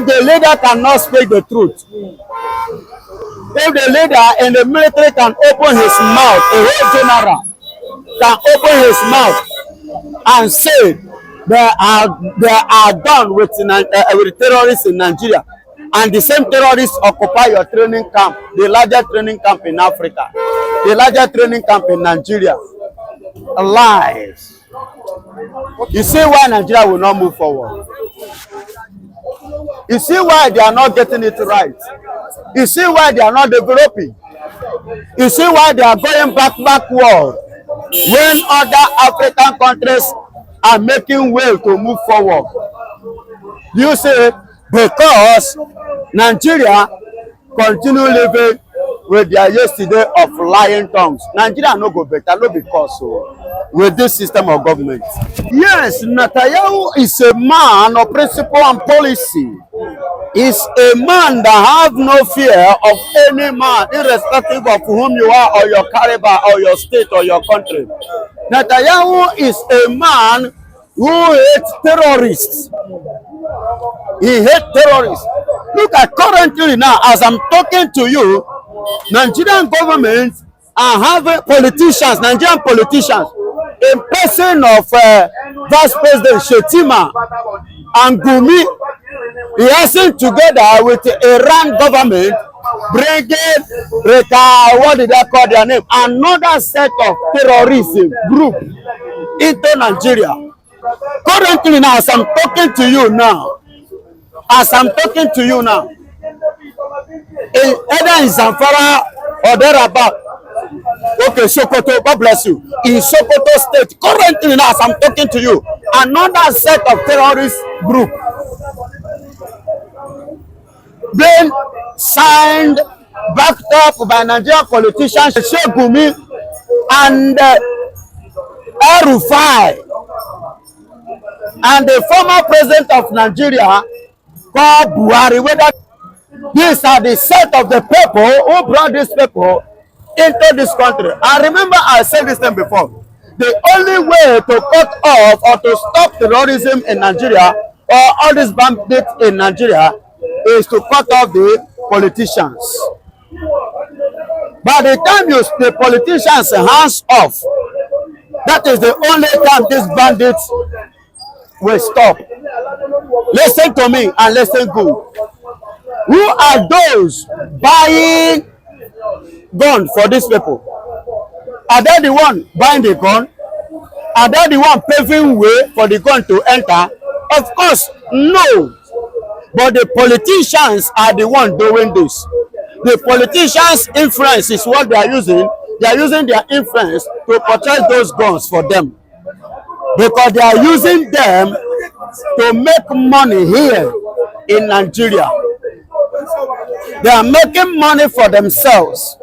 If the leader cannot speak the truth, if the leader in the military can open his mouth, a whole general can open his mouth and say they are done with terrorists in Nigeria, and the same terrorists occupy your training camp, the largest training camp in Africa, the largest training camp in Nigeria. Lies. You see why Nigeria will not move forward. You see why they are not getting it right. You see why they are not developing. You see why they are going backward when other African countries are making way to move forward. You see, because Nigeria continue living with their yesterday of lying tongues. Nigeria no go better, no because so with this system of government. Yes, Netanyahu is a man of principle and policy. Is a man that have no fear of any man, irrespective of whom you are, or your caliber, or your state, or your country. Netanyahu is a man who hates terrorists. He hates terrorists. Look at currently now, as I'm talking to you, Nigerian government are having politicians, Nigerian politicians, in person of Vice President Shettima and Gumi, liaising together with the Iran government, bringing, what did I call their name? Another set of terrorism group into Nigeria. Currently now, as I'm talking to you now, either in Zamfara or thereabout, okay, Sokoto, God bless you. In Sokoto State, currently now, as I'm talking to you, another set of terrorist group being signed, backed up by Nigerian politicians, Sheikh Gumi and El-Rufai, and the former president of Nigeria, called Buhari. Whether these are the set of the people who brought these people into this country. I remember I said this thing before. The only way to cut off or to stop terrorism in Nigeria, or all these bandits in Nigeria, is to cut off the politicians. By the time the politicians hands off, that is the only time these bandits will stop. Listen to me and listen good. Who are those buying gun for these people? Are they the one buying the gun? Are they the one paving way for the gun to enter? Of course, no. But the politicians are the one doing this. The politicians' influence is what they are using. They are using their influence to purchase those guns for them, because they are using them to make money here in Nigeria. They are making money for themselves.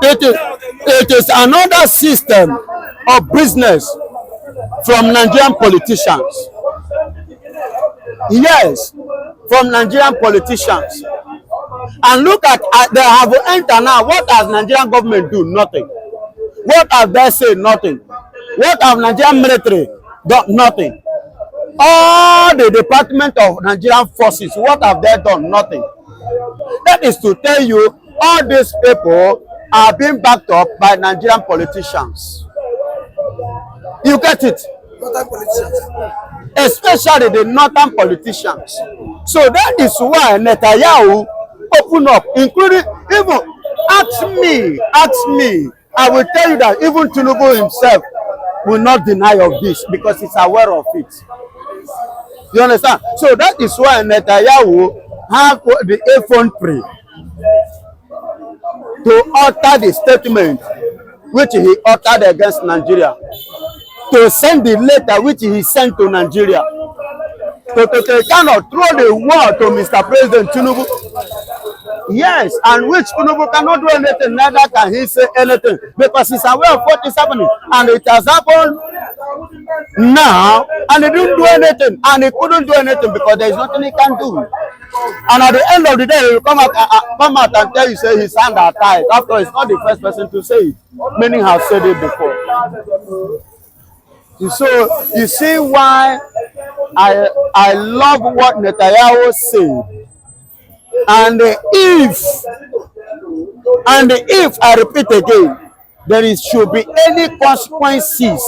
It is another system of business from Nigerian politicians. Yes, from Nigerian politicians. And look at, they have entered now. What has Nigerian government do? Nothing. What have they said? Nothing. What have Nigerian military done? Nothing. All the Department of Nigerian Forces, what have they done? Nothing. That is to tell you, all these people are being backed up by Nigerian politicians. You get it? Northern politicians. Especially the northern politicians. So that is why Netanyahu open up, including, even, ask me, I will tell you that even Tinubu himself will not deny of this, because he's aware of it. You understand? So that is why Netanyahu have the effrontery to utter the statement which he uttered against Nigeria, to send the letter which he sent to Nigeria, to kind of throw the word to Mr. President Tinubu. Yes, and which Tinubu cannot do anything, neither can he say anything, because he's aware of what is happening, and it has happened now, and he didn't do anything, and he couldn't do anything because there is nothing he can do. And at the end of the day, he will come out and tell you, say his hands are tied. After all, he's not the first person to say it. Many have said it before. So you see why I love what Netanyahu said. And if I repeat again, should be any consequences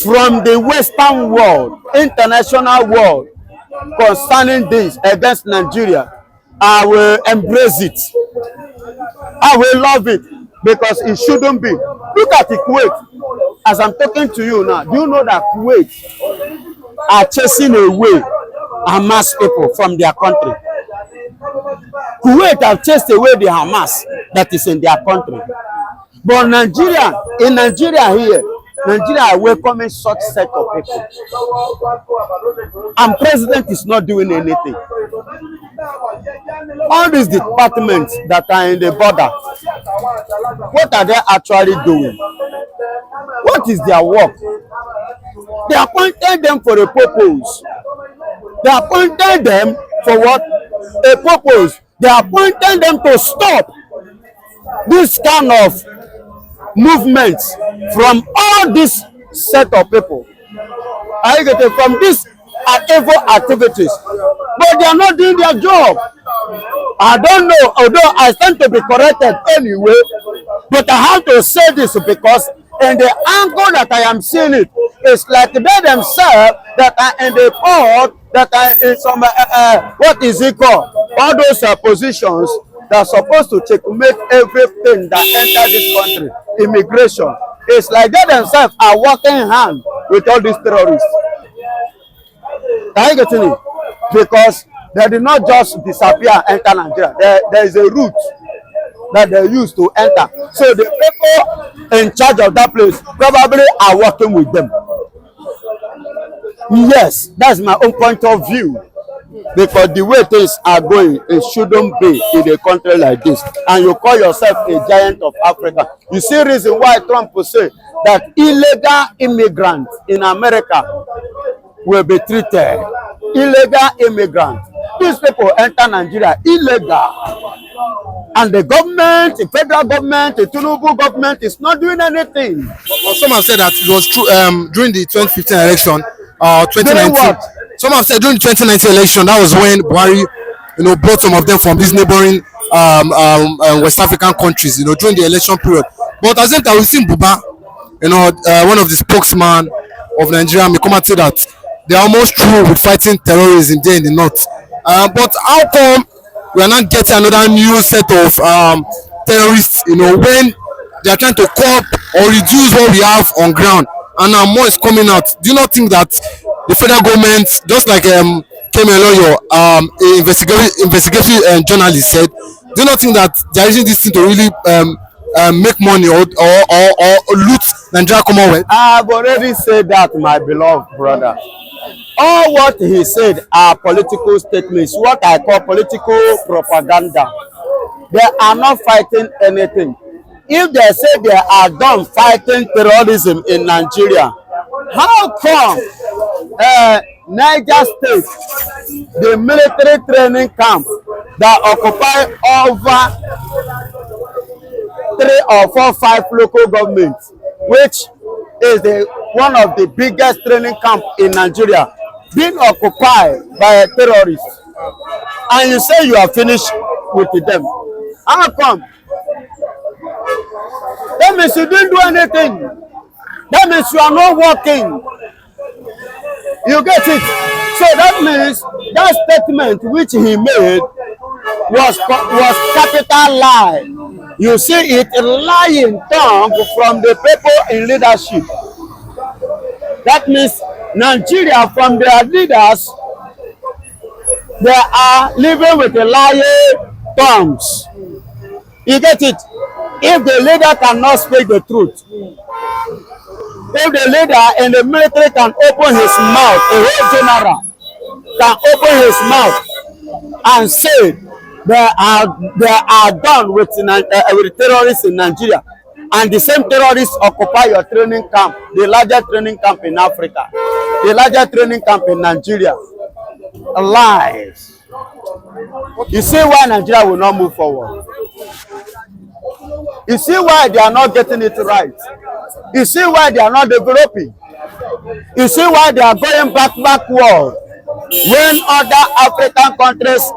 from the Western world, international world, concerning this against Nigeria, I will embrace it. I will love it because it shouldn't be. Look at the Kuwait. As I'm talking to you now, do you know that Kuwait are chasing away Hamas people from their country? Kuwait have chased away the Hamas that is in their country. But Nigeria, in Nigeria here, Nigeria are welcoming such set of people. And president is not doing anything. All these departments that are in the border, what are they actually doing? What is their work? They appointed them for a purpose. They appointed them for what? A purpose. They appointed them to stop this kind of movements from all this set of people. I get it from these evil activities, but they are not doing their job. I don't know, although I stand to be corrected anyway, but I have to say this because in the angle that I am seeing it, it's like they themselves that are in the port, that are in some what is it called? All those positions that are supposed to checkmate everything that enter this country. Immigration. It's like they themselves are working hand with all these terrorists. Are you getting it? Because they did not just disappear and enter Nigeria. There is a route that they use to enter. So the people in charge of that place probably are working with them. Yes, that's my own point of view. Because the way things are going, it shouldn't be in a country like this. And you call yourself a giant of Africa. You see reason why Trump will say that illegal immigrants in America will be treated. Illegal immigrants. These people enter Nigeria illegal. And the government, the federal government, the Tinubu government is not doing anything. Well, some have said that it was true during the 2015 election, 2019. Some have said during the 2019 election, that was when Buhari, brought some of them from these neighboring West African countries, during the election period. But at the same time, we've seen Buba, one of the spokesman of Nigeria, may come and say that they are almost through with fighting terrorism there in the north. But how come we are not getting another new set of terrorists, when they are trying to cope or reduce what we have on ground, and now more is coming out? Do you not think that the federal government, just like Kemi Lawyer, investigative journalist said, do you not think that they are using this thing to really make money or loot Nigeria Commonwealth? I've already said that, my beloved brother. All what he said are political statements, what I call political propaganda. They are not fighting anything. If they say they are done fighting terrorism in Nigeria, how come Niger State, the military training camp that occupy over 3 or 4, 5 local governments, which is one of the biggest training camps in Nigeria, being occupied by terrorists, and you say you are finished with them? How come? That means you didn't do anything. That means you are not working. You get it? So that means that statement which he made was capital lie. You see it lying tongue from the people in leadership. That means Nigeria, from their leaders, they are living with a lying tongues. You get it? If the leader cannot speak the truth, if the leader in the military can open his mouth, a whole general can open his mouth and say they are done with terrorists in Nigeria, and the same terrorists occupy your training camp, the largest training camp in Africa, the largest training camp in Nigeria. Lies. You see why Nigeria will not move forward. You see why they are not getting it right. You see why they are not developing. You see why they are going backward when other African countries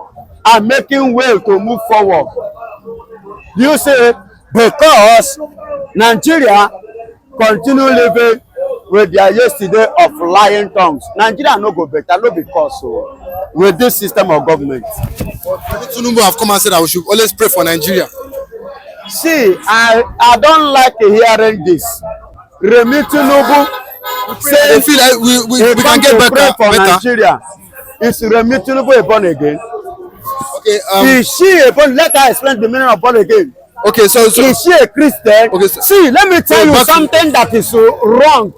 are making way to move forward. You see, because Nigeria continue living with their yesterday of lying tongues. Nigeria no go better, no because so with this system of government. Tinubu have come and said that we should always pray for Nigeria. See, I don't like hearing this. Remi Tinubu say I feel like we can get better. For Nigeria. Is Remi Tinubu born again? Okay. Is she a born? Let her explain the meaning of born again. Okay, so is she a Christian? Okay, so, see, let me tell you something that is wrong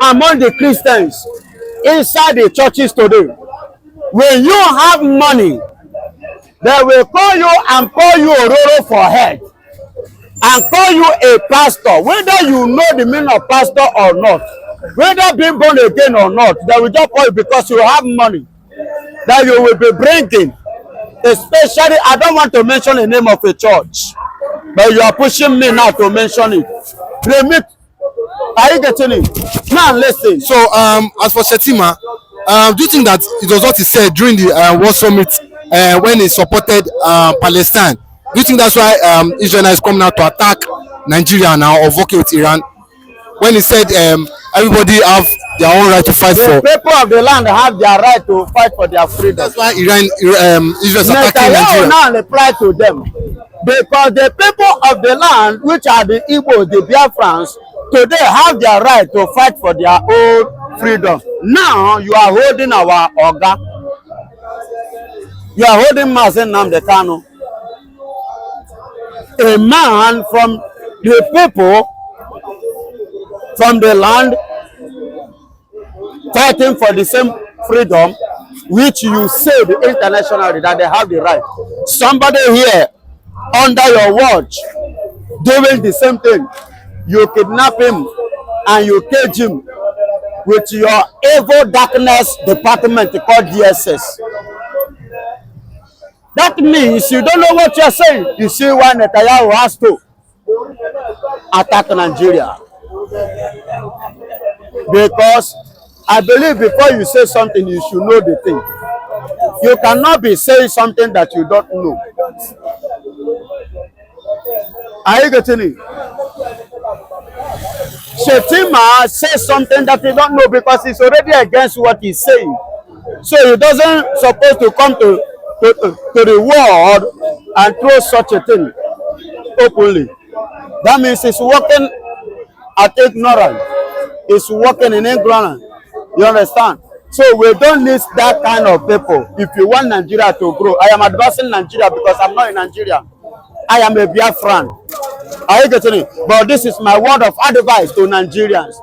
among the Christians inside the churches today. When you have money, they will call you and pour you ororo for head and call you a pastor, whether you know the meaning of pastor or not, whether being born again or not. They will just call you because you have money that you will be bringing. Especially, I don't want to mention the name of a church, but you are pushing me now to mention it. Remit, are you getting it? Now listen. So, as for Shettima, do you think that it was what he said during the World Summit when he supported Palestine? Do you think that's why Israel is coming out to attack Nigeria now or working with Iran? When he said everybody have their own right to fight for. The people of the land have their right to fight for their freedom. That's why Israel is attacking Nigeria. Netanyahu now reply to them because the people of the land, which are the Igbo, the Biafrans, today have their right to fight for their own freedom. Now you are holding our Oga. You are holding nnamdikanu, a man from the people, from the land, fighting for the same freedom which you said internationally that they have the right. Somebody here under your watch doing the same thing. You kidnap him and you cage him with your evil darkness department called DSS. That means you don't know what you're saying. You see why Netanyahu has to attack Nigeria. Because I believe before you say something, you should know the thing. You cannot be saying something that you don't know. Are you getting it? Shettima says something that you don't know because he's already against what he's saying. So he doesn't supposed to come to the world and throw such a thing openly. That means he's working at ignorance. He's working in ignorance. You understand? So we don't need that kind of people. If you want Nigeria to grow, I am advancing Nigeria because I'm not in Nigeria. I am a Biafran. Are you getting it? But this is my word of advice to Nigerians.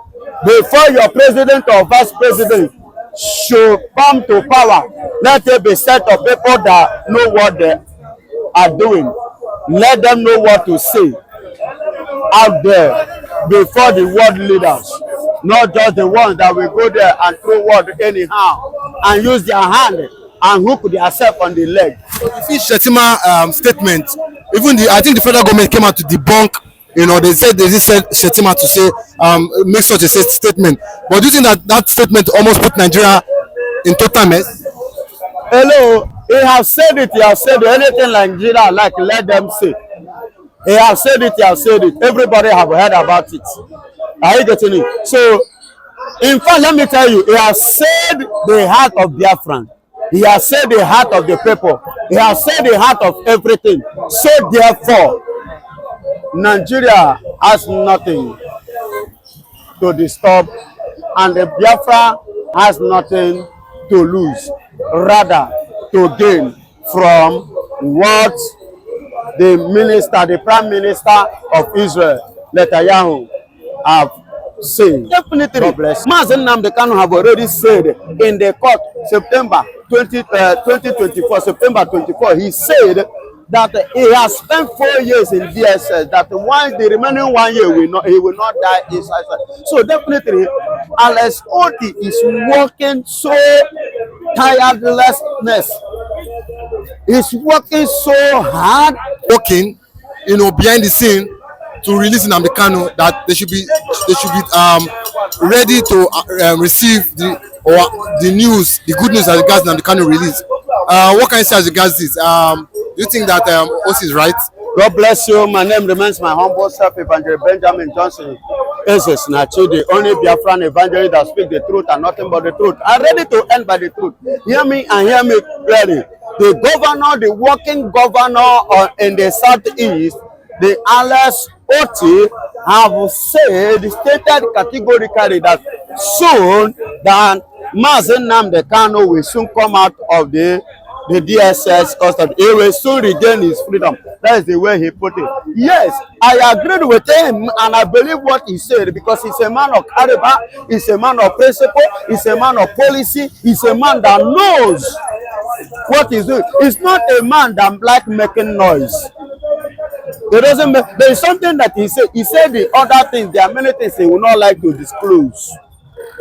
Before your president or vice president should come to power, let there be a set of people that know what they are doing. Let them know what to say out there before the world leaders. Not just the ones that will go there and throw word anyhow and use their hand and hook themselves on the leg. You see Shettima statement, even I think the federal government came out to debunk, they said they said Shettima to say, make such a statement. But do you think that statement almost put Nigeria in total mess? Hello, he has said it, anything Nigeria like, let them say. He has said it, everybody have heard about it. Are you getting it? So, in fact, let me tell you, he has said the heart of Biafran. He has said the heart of the people. He has said the heart of everything. So, therefore, Nigeria has nothing to disturb, and the Biafra has nothing to lose, rather to gain from what the Prime Minister of Israel, Netanyahu, have said. Definitely, nnamdikanu have already said in the court September 2024, September 24, he said that he has spent 4 years in DSS, that once the remaining 1 year he will not die inside. So definitely, Alex Oti is working so tirelessness. He's working so hard. Working, behind the scene to release nnamdikanu, that they should be ready to receive the news, the good news that regards nnamdikanu release. What can you say as regards this? Do you think that OC is right? God bless you. My name remains my humble self, Evangelist Benjamin Johnson. This is Nachi, the only Biafran evangelist that speaks the truth and nothing but the truth. I'm ready to end by the truth. Hear me and hear me clearly. The governor, the working governor in the southeast, the Alex Oti, have stated categorically that soon that nnamdikanu will soon come out of the DSS custody. He will soon regain his freedom. That is the way he put it. Yes, I agreed with him and I believe what he said because he's a man of character, he's a man of principle, he's a man of policy, he's a man that knows what he's doing. He's not a man that likes making noise. It doesn't make, there is something that he said. He said the other things, there are many things he would not like to disclose.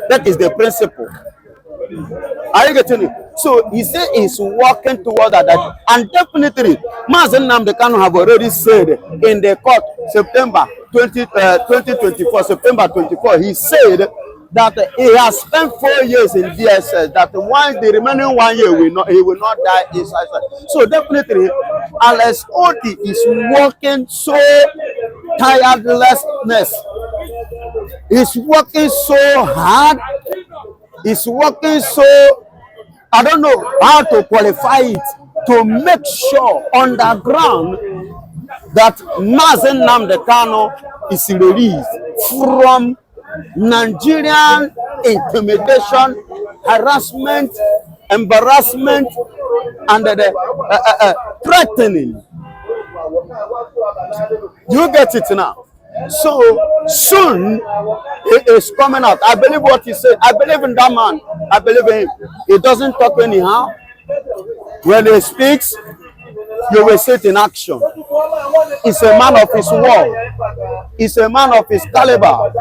That is the principle. Are you getting it? So he said he's working toward that. And definitely, nnamdikanu have already said in the court, September 2024, September 24, he said that he has spent 4 years in DSS, that once the remaining 1 year he will not die inside. So definitely, Alex Oti is working so tirelessness. He's working so hard. He's working so, I don't know how to qualify it, to make sure on the ground that nnamdikanu is released from Nigerian intimidation, harassment, embarrassment, and threatening. Do you get it now? So soon it is coming out. I believe what he said. I believe in that man. I believe in him. He doesn't talk anyhow. When he speaks, you will see it in action. He's a man of his word. He's a man of his caliber.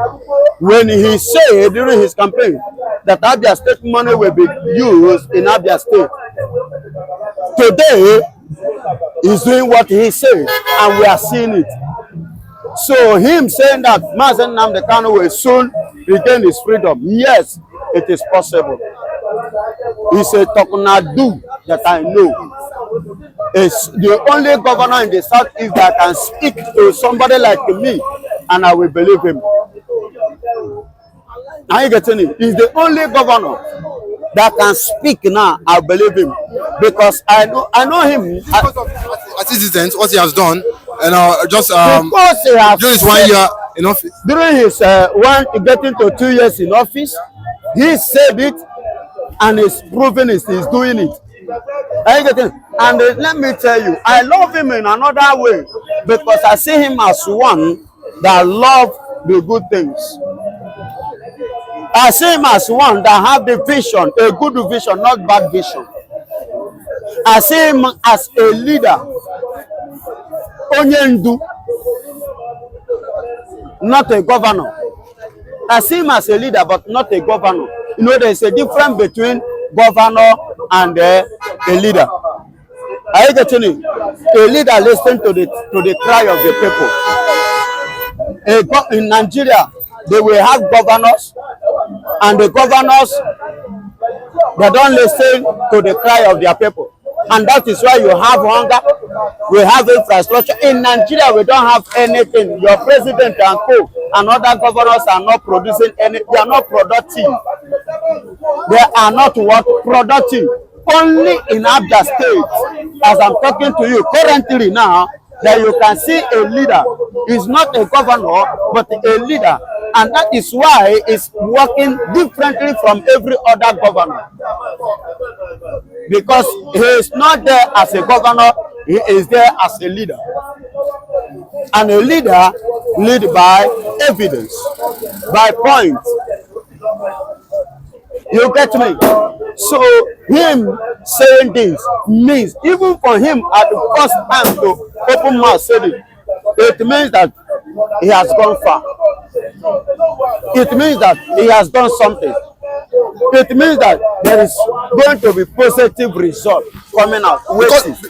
When he said during his campaign that Abia State money will be used in Abia State, today he's doing what he said, and we are seeing it. So him saying that nnamdikanu will soon regain his freedom, yes, it is possible. He's a Tokunadu that I know. It's the only governor in the southeast that can speak to somebody like me, and I will believe him. Are you getting it? He's the only governor that can speak now. I believe him because I know him. Because of citizens, what he has done, and just because he has during his 1 year in office. During his getting to 2 years in office, he said it, and he's proving it. He's doing it. Are you getting it? And let me tell you, I love him in another way because I see him as one that loves the good things. I see him as one that have the vision, a good vision, not bad vision. I see him as a leader, Onyendu, not a governor. I see him as a leader, but not a governor. You know, there's a difference between governor and a leader. Are you getting it? A leader listens to the cry of the people. In Nigeria, they will have governors, and the governors, they don't listen to the cry of their people. And that is why you have hunger, we have infrastructure. In Nigeria, we don't have anything. Your president and co and other governors are not producing any, they are not productive. They are not what? Productive. Only in Abia State, as I'm talking to you currently now, that you can see a leader. He's not a governor, but a leader. And that is why it's working differently from every other governor. Because he is not there as a governor, he is there as a leader. And a leader lead by evidence, by points. You get me? So him saying this means, even for him at the first time to open mouth said it, it means that he has gone far. It means that he has done something. it means that there is going to be positive result coming out.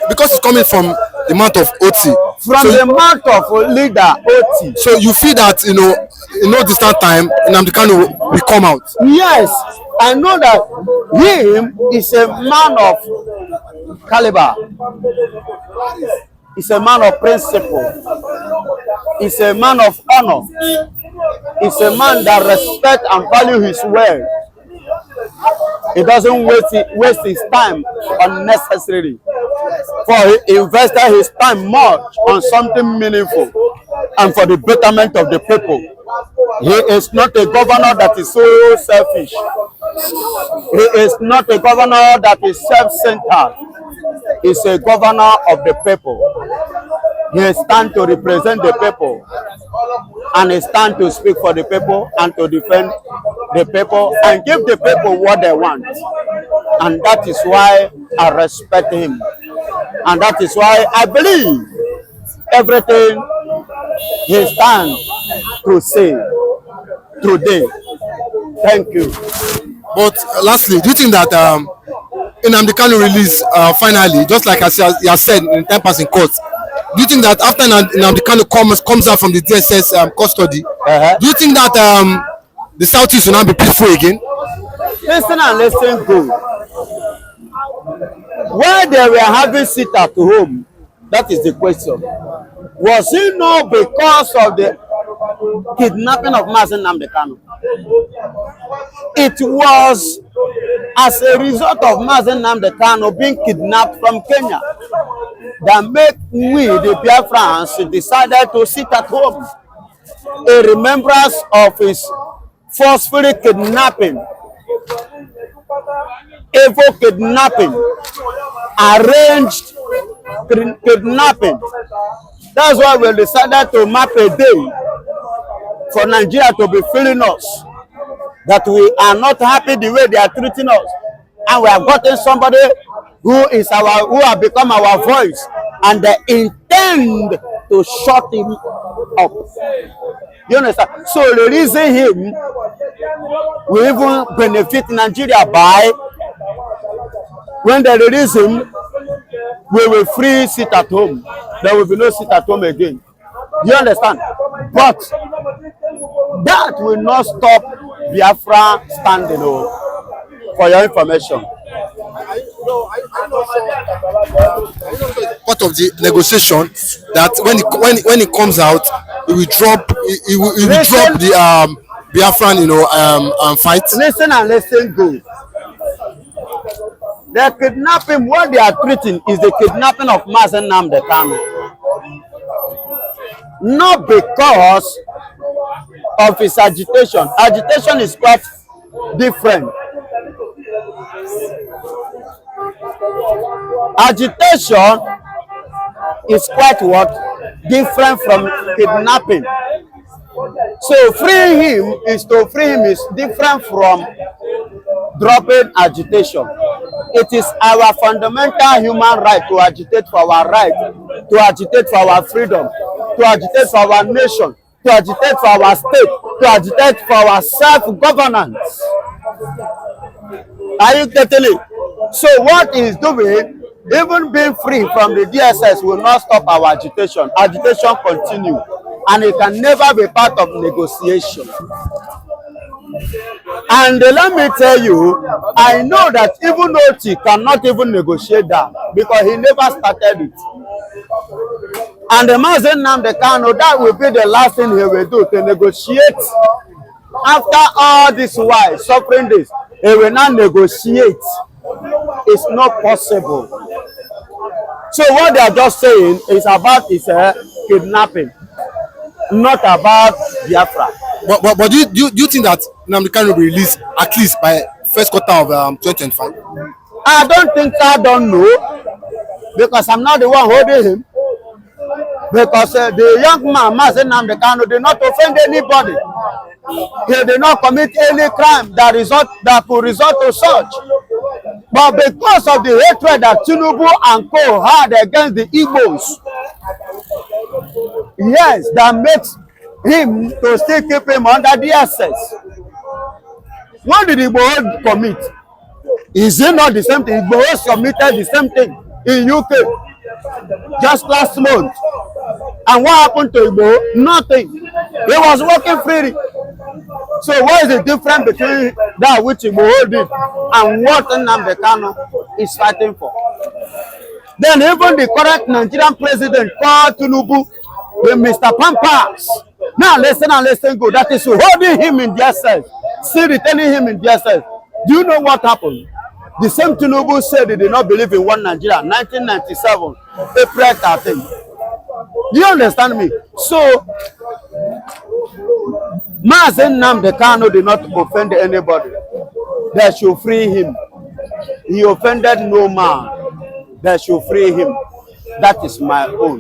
Because it's coming from the mouth of Oti. From the mouth of leader Oti. So you feel that in no distant time, nnamdikanu will come out. Yes, I know that him is a man of caliber. He's a man of principle. He's a man of honor. He's a man that respects and values his word. He doesn't waste his time unnecessarily. For he invested his time much on something meaningful and for the betterment of the people. He is not a governor that is so selfish. He is not a governor that is self-centered. He's a governor of the people. He stands to represent the people, and he stands to speak for the people and to defend the people and give the people what they want. And that is why I respect him. And that is why I believe everything he stands to say today. Thank you. But lastly, do you think that nnamdikanu release finally, just like as he has said in 10 passing court, do you think that after nnamdikanu comes out from the DSS custody, do you think that the Southeast will now be peaceful again? Listen and listen good. Why they were having sit at home, that is the question. Was it not because of the kidnapping of nnamdikanu? It was as a result of nnamdikanu being kidnapped from Kenya that made we, the Biafrans, decided to sit at home. A remembrance of his forcefully kidnapping, evil kidnapping, arranged kidnapping. That's why we decided to map a day for Nigeria to be feeling us, that we are not happy the way they are treating us, and we have gotten somebody who have become our voice, and they intend to shut him up. You understand? So releasing him will even benefit Nigeria by, when they release him, we will free sit at home. There will be no sit at home again. You understand? But that will not stop Biafra standing, for your information. Part of the negotiation that when it comes out, it will drop the Biafran fight. Listen and listen good. The kidnapping, what they are treating is the kidnapping of nnamdikanu. Not because of his agitation. Agitation is quite different. Agitation is quite what? Different from kidnapping. So freeing him is different from dropping agitation. It is our fundamental human right to agitate for our right, to agitate for our freedom, to agitate for our nation, to agitate for our state, to agitate for our self-governance. Are you getting it? So what he's doing, even being free from the DSS, will not stop our agitation. Agitation continues, and it can never be part of negotiation. And let me tell you, I know that even Oti cannot even negotiate that, because he never started it. And the nnamdikanu, that will be the last thing he will do, to negotiate. After all this while, suffering this, he will not negotiate. It's not possible. So what they are just saying is about his kidnapping, not about Biafra. But do you think that nnamdikanu will be released at least by first quarter of 2025? I don't know, because I'm not the one holding him. Because the young man, nnamdikanu, did not offend anybody. He did not commit any crime that could result to such. But because of the hatred that Tinubu and co had against the Igbos, yes, that makes him to still keep him under DSS. What did Igbo commit? Is it not the same thing? Igbo committed the same thing in UK just last month. And what happened to Igbo? Nothing. He was working freely. So what is the difference between that which Igbo did and what nnamdikanu is fighting for? Then even the correct Nigerian president called Tinubu, the Mr. Pampas. Now listen and listen good. That is holding him in their cells, still retaining him in their cells. Do you know what happened? The same Tinubu said he did not believe in one Nigeria, 1997, April 13. Do you understand me? So, Mazen nnamdikanu did not offend anybody. They should free him. He offended no man. They should free him. That is my own.